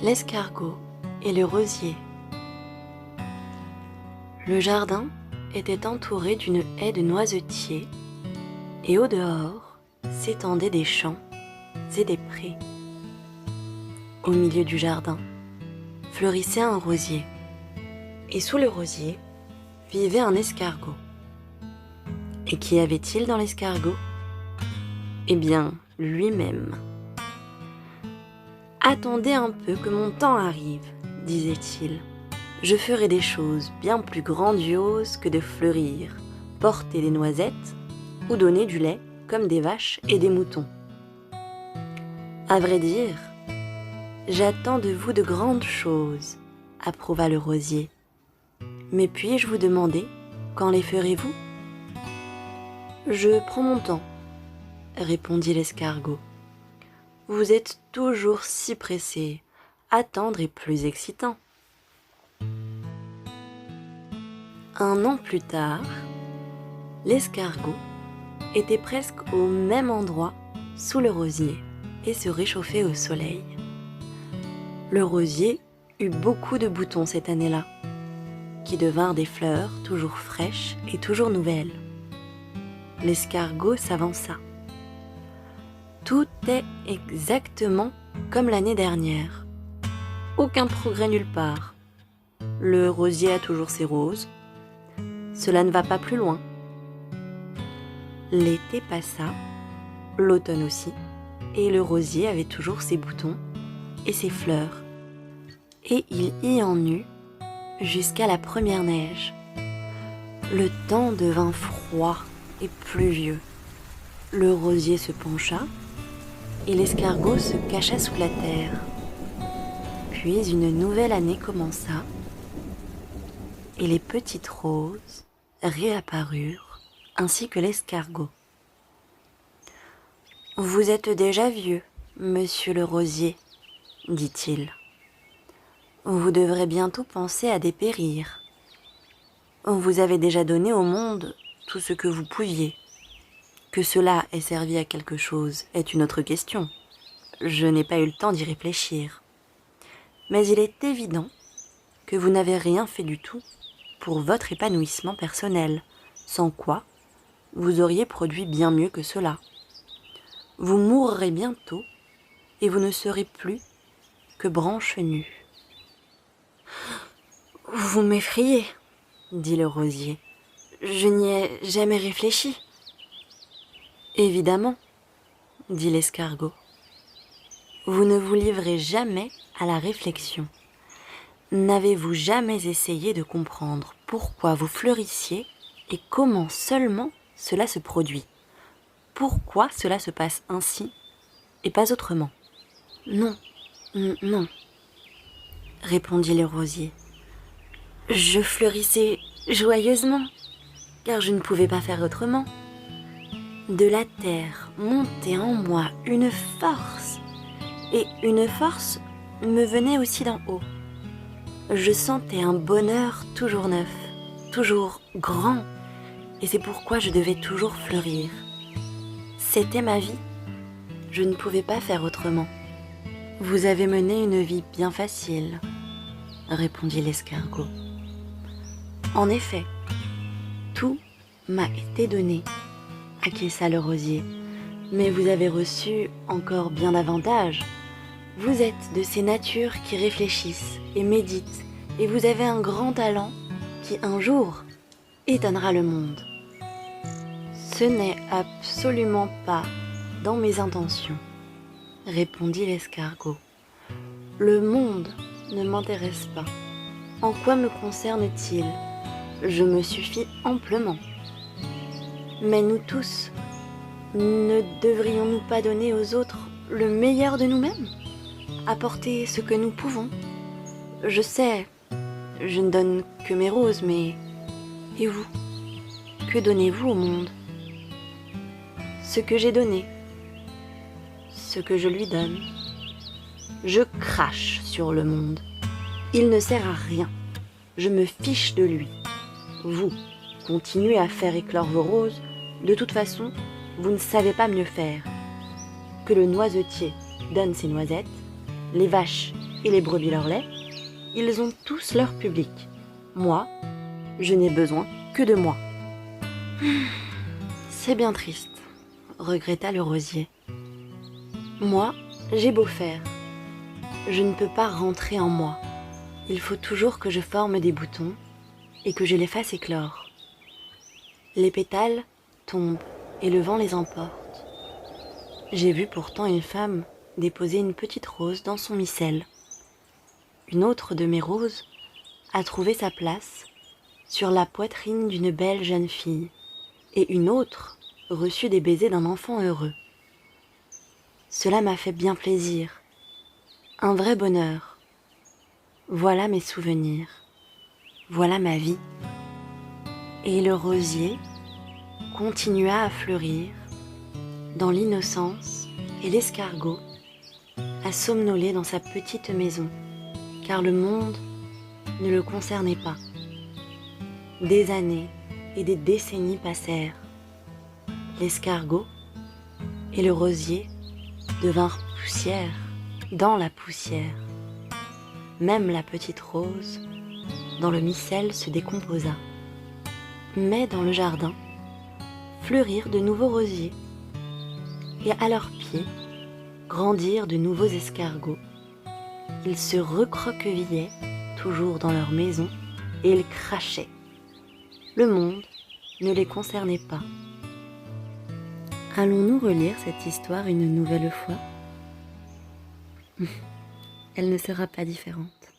L'escargot et le rosier. Le jardin était entouré d'une haie de noisetiers et au dehors s'étendaient des champs et des prés. Au milieu du jardin fleurissait un rosier et sous le rosier vivait un escargot. Et qu'y avait-il dans l'escargot ? Eh bien, lui-même. « Attendez un peu que mon temps arrive, disait-il. Je ferai des choses bien plus grandioses que de fleurir, porter des noisettes ou donner du lait comme des vaches et des moutons. À vrai dire, j'attends de vous de grandes choses, approuva le rosier. Mais puis-je vous demander quand les ferez-vous ? Je prends mon temps, répondit l'escargot. Vous êtes toujours si pressé, attendre est plus excitant. Un an plus tard, l'escargot était presque au même endroit sous le rosier et se réchauffait au soleil. Le rosier eut beaucoup de boutons cette année-là, qui devinrent des fleurs toujours fraîches et toujours nouvelles. L'escargot s'avança. Tout est exactement comme l'année dernière. Aucun progrès nulle part. Le rosier a toujours ses roses. Cela ne va pas plus loin. L'été passa, l'automne aussi, et le rosier avait toujours ses boutons et ses fleurs. Et il y en eut jusqu'à la première neige. Le temps devint froid et pluvieux. Le rosier se pencha et l'escargot se cacha sous la terre. Puis une nouvelle année commença et les petites roses réapparurent ainsi que l'escargot. « Vous êtes déjà vieux, monsieur le rosier, dit-il. Vous devrez bientôt penser à dépérir. Vous avez déjà donné au monde tout ce que vous pouviez. Que cela ait servi à quelque chose est une autre question. Je n'ai pas eu le temps d'y réfléchir. Mais il est évident que vous n'avez rien fait du tout pour votre épanouissement personnel, sans quoi vous auriez produit bien mieux que cela. Vous mourrez bientôt et vous ne serez plus que branche nue. »« Vous m'effrayez, dit le rosier. Je n'y ai jamais réfléchi. » Évidemment, dit l'escargot. Vous ne vous livrez jamais à la réflexion. N'avez-vous jamais essayé de comprendre pourquoi vous fleurissiez et comment seulement cela se produit ? Pourquoi cela se passe ainsi et pas autrement ? Non, non, répondit le rosier. Je fleurissais joyeusement, car je ne pouvais pas faire autrement. De la terre montait en moi une force, et une force me venait aussi d'en haut. Je sentais un bonheur toujours neuf, toujours grand, et c'est pourquoi je devais toujours fleurir. C'était ma vie, je ne pouvais pas faire autrement. Vous avez mené une vie bien facile, répondit l'escargot. En effet, tout m'a été donné, acquiesça le rosier, mais vous avez reçu encore bien davantage. Vous êtes de ces natures qui réfléchissent et méditent, et vous avez un grand talent qui, un jour, étonnera le monde. Ce n'est absolument pas dans mes intentions, répondit l'escargot. Le monde ne m'intéresse pas. En quoi me concerne-t-il ? Je me suffis amplement. Mais nous tous, ne devrions-nous pas donner aux autres le meilleur de nous-mêmes ? Apporter ce que nous pouvons ? Je sais, je ne donne que mes roses, mais... Et vous ? Que donnez-vous au monde ? Ce que j'ai donné, ce que je lui donne. Je crache sur le monde. Il ne sert à rien. Je me fiche de lui. Vous, continuez à faire éclore vos roses. De toute façon, vous ne savez pas mieux faire. Que le noisetier donne ses noisettes, les vaches et les brebis leur lait, ils ont tous leur public. Moi, je n'ai besoin que de moi. C'est bien triste, regretta le rosier. Moi, j'ai beau faire, je ne peux pas rentrer en moi. Il faut toujours que je forme des boutons et que je les fasse éclore. Les pétales tombent et le vent les emporte. J'ai vu pourtant une femme déposer une petite rose dans son micelle. Une autre de mes roses a trouvé sa place sur la poitrine d'une belle jeune fille, et une autre reçut des baisers d'un enfant heureux. Cela m'a fait bien plaisir, un vrai bonheur. Voilà mes souvenirs, voilà ma vie. Et le rosier continua à fleurir dans l'innocence et l'escargot à somnoler dans sa petite maison, car le monde ne le concernait pas. Des années et des décennies passèrent. L'escargot et le rosier devinrent poussière dans la poussière. Même la petite rose dans le micelle se décomposa. Mais dans le jardin fleurirent de nouveaux rosiers, et à leurs pieds grandirent de nouveaux escargots. Ils se recroquevillaient toujours dans leur maison, et ils crachaient. Le monde ne les concernait pas. Allons-nous relire cette histoire une nouvelle fois? Elle ne sera pas différente.